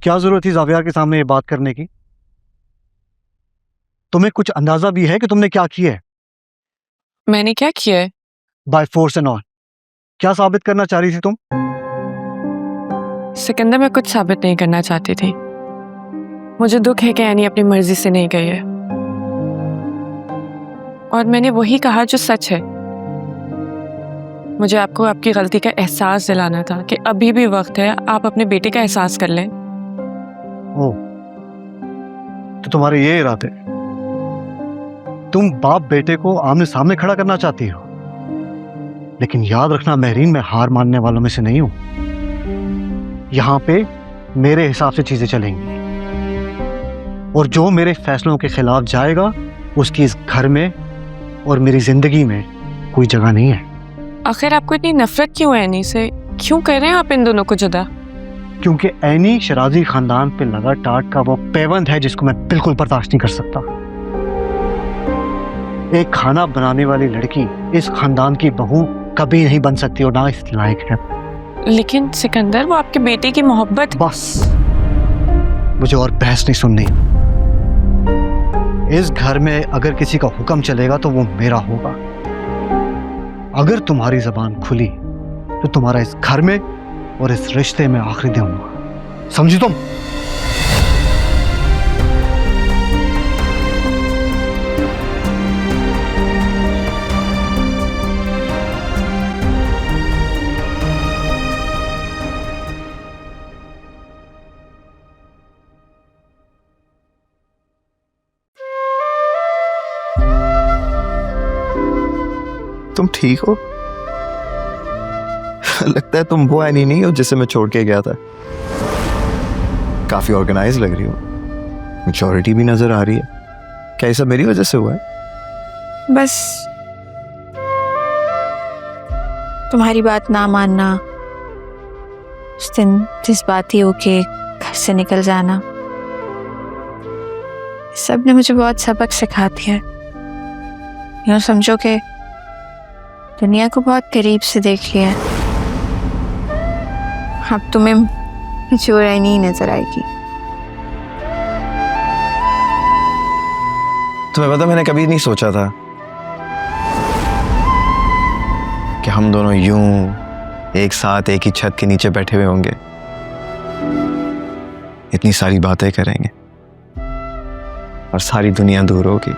क्या जरूरत थी जाविया के सामने ये बात करने की? तुम्हें कुछ अंदाजा भी है कि तुमने क्या किया है? मैंने क्या किया है? By force and all. क्या साबित करना चाह रही थी तुम? सिकंदर, मैं कुछ साबित नहीं करना चाहती थी। मुझे दुख है कि एनी अपनी मर्जी से नहीं गई है, और मैंने वही कहा जो सच है। मुझे आपको आपकी गलती का एहसास दिलाना था कि अभी भी वक्त है, आप अपने बेटे का एहसास कर लें। ओ, तो तुम्हारे ये इरादे? तुम बाप बेटे को आमने सामने खड़ा करना चाहती हो, लेकिन याद रखना महरीन, मैं हार मानने वालों में से नहीं हूं। यहां पे मेरे हिसाब से चीजें चलेंगी, और जो मेरे फैसलों के खिलाफ जाएगा उसकी इस घर में और मेरी जिंदगी में कोई जगह नहीं है। आखिर आपको इतनी नफरत क्यों है एनी से? क्यों कर रहे हैं आप इन दोनों को जुदा? क्योंकि एनी शराजी खानदान पे लगा टाट का वो पैबंद है जिसको मैं बिल्कुल बर्दाश्त नहीं कर सकता। एक खाना बनाने वाली लड़की इस खानदान की बहू कभी नहीं बन सकती और ना इस लायक है। लेकिन सिकंदर, वो आपके बेटे की मोहब्बत। बस, मुझे और बहस नहीं सुननी। इस घर में अगर किसी का हुक्म चलेगा तो वो मेरा होगा। अगर तुम्हारी जबान खुली तो तुम्हारा इस घर में और इस रिश्ते में आखिरी दिन होगा। समझी तुम? तुम ठीक हो? लगता है तुम वो एनी नहीं हो जिसे मैं छोड़ के गया था। काफी ऑर्गेनाइज लग रही हो, मैच्योरिटी भी नजर आ रही है। क्या ये सब मेरी वजह से हुआ है? बस तुम्हारी बात ना मानना, उस दिन जज्बाती होके घर से निकल जाना, सब ने मुझे बहुत सबक सिखा दिया। यूँ समझो कि दुनिया को बहुत करीब से देख लिया है। अब तुम्हें मैच्योर नहीं नजर आएगी। तुम्हें पता, मैंने कभी नहीं सोचा था कि हम दोनों यूं एक साथ एक ही छत के नीचे बैठे हुए होंगे, इतनी सारी बातें करेंगे और सारी दुनिया दूर होगी।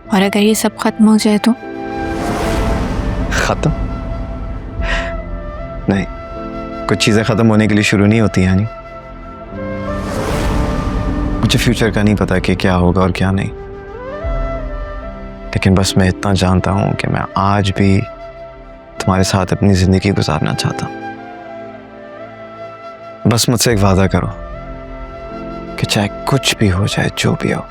और अगर ये सब खत्म हो जाए तो? खत्म? नहीं, कुछ चीजें खत्म होने के लिए शुरू नहीं होती यानी। मुझे फ्यूचर का नहीं पता कि क्या होगा और क्या नहीं, लेकिन बस मैं इतना जानता हूं कि मैं आज भी तुम्हारे साथ अपनी जिंदगी गुजारना चाहता हूं। बस मुझसे एक वादा करो कि चाहे कुछ भी हो जाए, जो भी हो,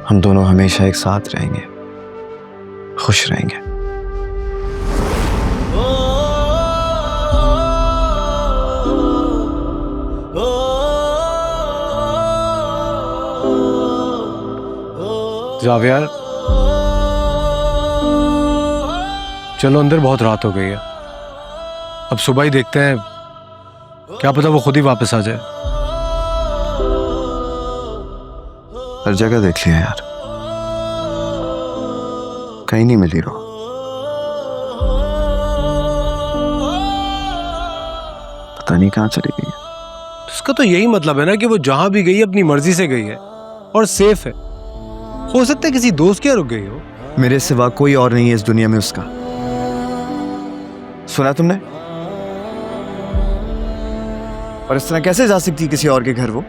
हम दोनों हमेशा एक साथ रहेंगे, खुश रहेंगे। जाविया, चलो अंदर, बहुत रात हो गई है। अब सुबह ही देखते हैं, क्या पता वो खुद ही वापस आ जाए। हर जगह देख लिया यार, कहीं नहीं मिली। रो पता नहीं कहां चली गई है। उसका तो यही मतलब है ना कि वो जहां भी गई अपनी मर्जी से गई है और सेफ है। हो सकता है किसी दोस्त के रुक गई हो। मेरे सिवा कोई और नहीं है इस दुनिया में उसका। सुना तुमने? और इस तरह कैसे जा सकती किसी और के घर वो,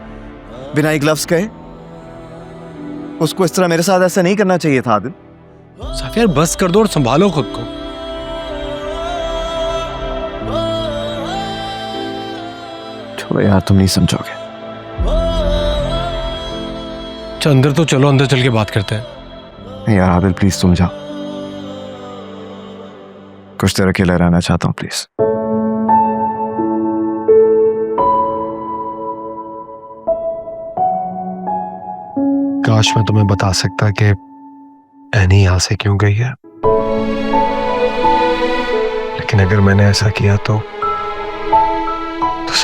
बिना एक लफ्ज कहे? उसको इस तरह मेरे साथ ऐसा नहीं करना चाहिए था आदिल। साफिया, बस कर दो और संभालो खुद को। छोड़ो यार, तुम नहीं समझोगे। अच्छा अंदर तो चलो, अंदर चल के बात करते हैं। नहीं यार आदिल, प्लीज तुम जाओ। कुछ देर अकेला रहना चाहता हूँ, प्लीज। काश मैं तुम्हें बता सकता कि एनी यहां से क्यों गई है, लेकिन अगर मैंने ऐसा किया तो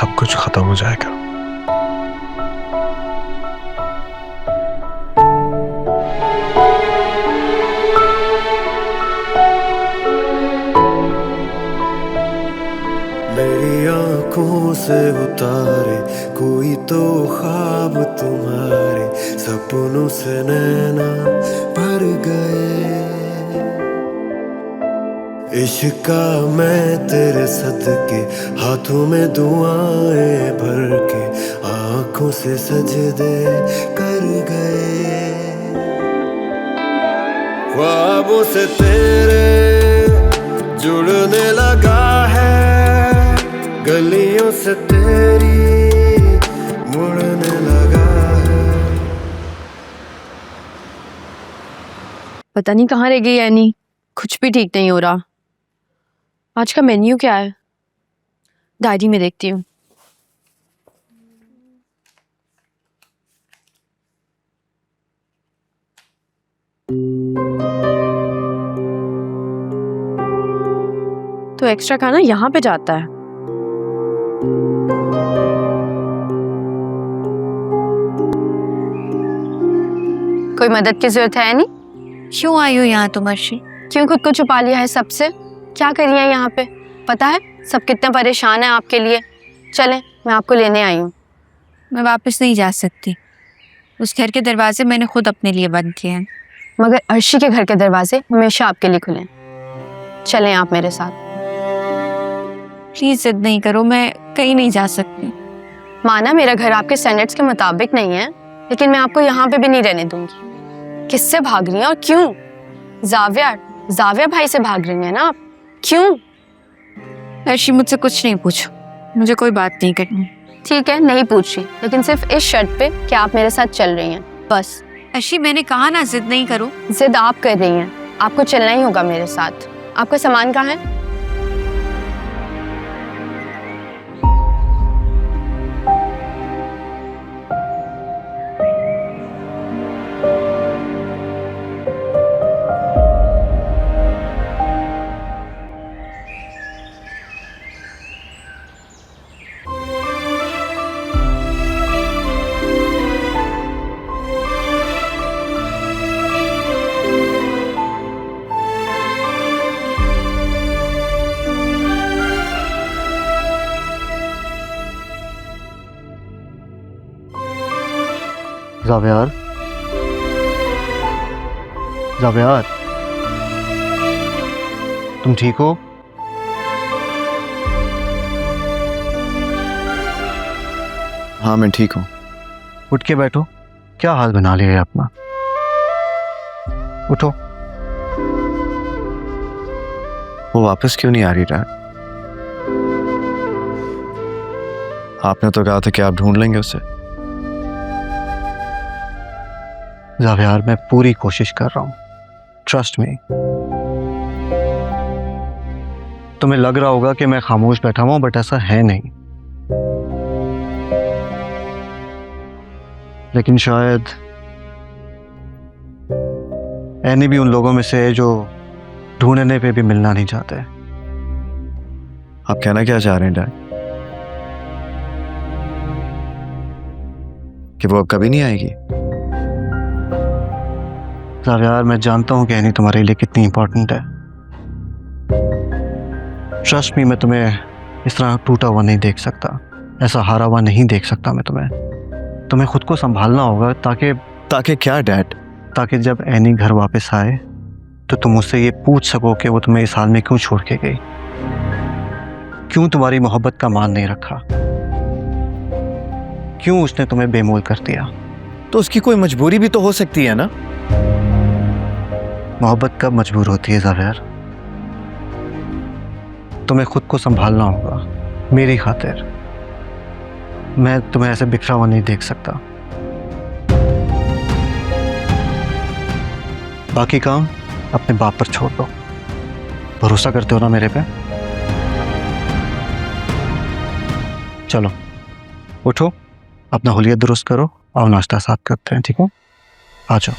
सब कुछ खत्म हो जाएगा। मेरी आंखों से उतारे कोई तो ख्वाब तुम्हारे, सपनों से नैना भर गए। इश्का मैं तेरे सदके हाथों में दुआएं भर के, आंखों से सजदे कर गए। ख्वाबों से तेरे जुड़ने लगा है, गलियों से तेरी मुड़ने लगा है। पता नहीं कहाँ रह गई एनी, कुछ भी ठीक नहीं हो रहा। आज का मेन्यू क्या है? डायरी में देखती हूँ। तो एक्स्ट्रा खाना यहाँ पे जाता है। कोई मदद की जरूरत है नहीं? क्यों आई हो यहाँ तुम अर्शी? क्यों खुद को छुपा लिया है सबसे? क्या कर रही है यहाँ पे? पता है सब कितना परेशान है आपके लिए। चलें, मैं आपको लेने आई हूँ। मैं वापस नहीं जा सकती। उस घर के दरवाजे मैंने खुद अपने लिए बंद किए हैं। मगर अर्शी के घर के दरवाजे हमेशा आपके लिए खुले हैं। चलें आप मेरे साथ। प्लीज जिद नहीं करो, मैं कहीं नहीं जा सकती। माना मेरा घर आपके स्टैंडर्ड्स के मुताबिक नहीं है, लेकिन मैं आपको यहाँ पे भी नहीं रहने दूंगी। किससे भाग रही हैं और क्यों? जाविया भाई से भाग रही हैं ना आप? क्यों? अर्शी मुझसे कुछ नहीं पूछो, मुझे कोई बात नहीं करनी। ठीक है, नहीं पूछ रही, लेकिन सिर्फ इस शर्त पे कि आप मेरे साथ चल रही हैं, बस। अर्शी मैंने कहा ना जिद नहीं करो। जिद आप कर रही हैं, आपको चलना ही होगा मेरे साथ। आपका सामान कहाँ है? जावियार, जावियार, तुम ठीक हो? हाँ मैं ठीक हूँ। उठ के बैठो। क्या हाल बना लिया है अपना? उठो। वो वापस क्यों नहीं आ रही डैड? आपने तो कहा था कि आप ढूंढ लेंगे उसे। जावियार, मैं पूरी कोशिश कर रहा हूं, ट्रस्ट मी। तुम्हें लग रहा होगा कि मैं खामोश बैठा हुआ हूं, बट ऐसा है नहीं। लेकिन शायद एनी भी उन लोगों में से है जो ढूंढने पे भी मिलना नहीं चाहते। आप कहना क्या चाह रहे हैं डैड? कि वो अब कभी नहीं आएगी? जावियार, मैं जानता हूं कि एनी तुम्हारे लिए कितनी इंपॉर्टेंट है। ट्रस्ट मी, मैं तुम्हें इस तरह टूटा हुआ नहीं देख सकता, ऐसा हारा हुआ नहीं देख सकता मैं तुम्हें खुद को संभालना होगा ताकि क्या डैड? ताकि जब एनी घर वापस आए तो तुम उससे ये पूछ सको कि वो तुम्हें इस हाल में क्यों छोड़ के गई, क्यों तुम्हारी मोहब्बत का मान नहीं रखा, क्यों उसने तुम्हें बेमोल कर दिया। तो उसकी कोई मजबूरी भी तो हो सकती है ना? मोहब्बत कब मजबूर होती है जावियार? तुम्हें खुद को संभालना होगा मेरी खातिर। मैं तुम्हें ऐसे बिखरा हुआ नहीं देख सकता। बाकी काम अपने बाप पर छोड़ दो। भरोसा करते हो ना मेरे पे? चलो उठो, अपना हुलिया दुरुस्त करो और नाश्ता साथ करते हैं, ठीक है? आ जाओ।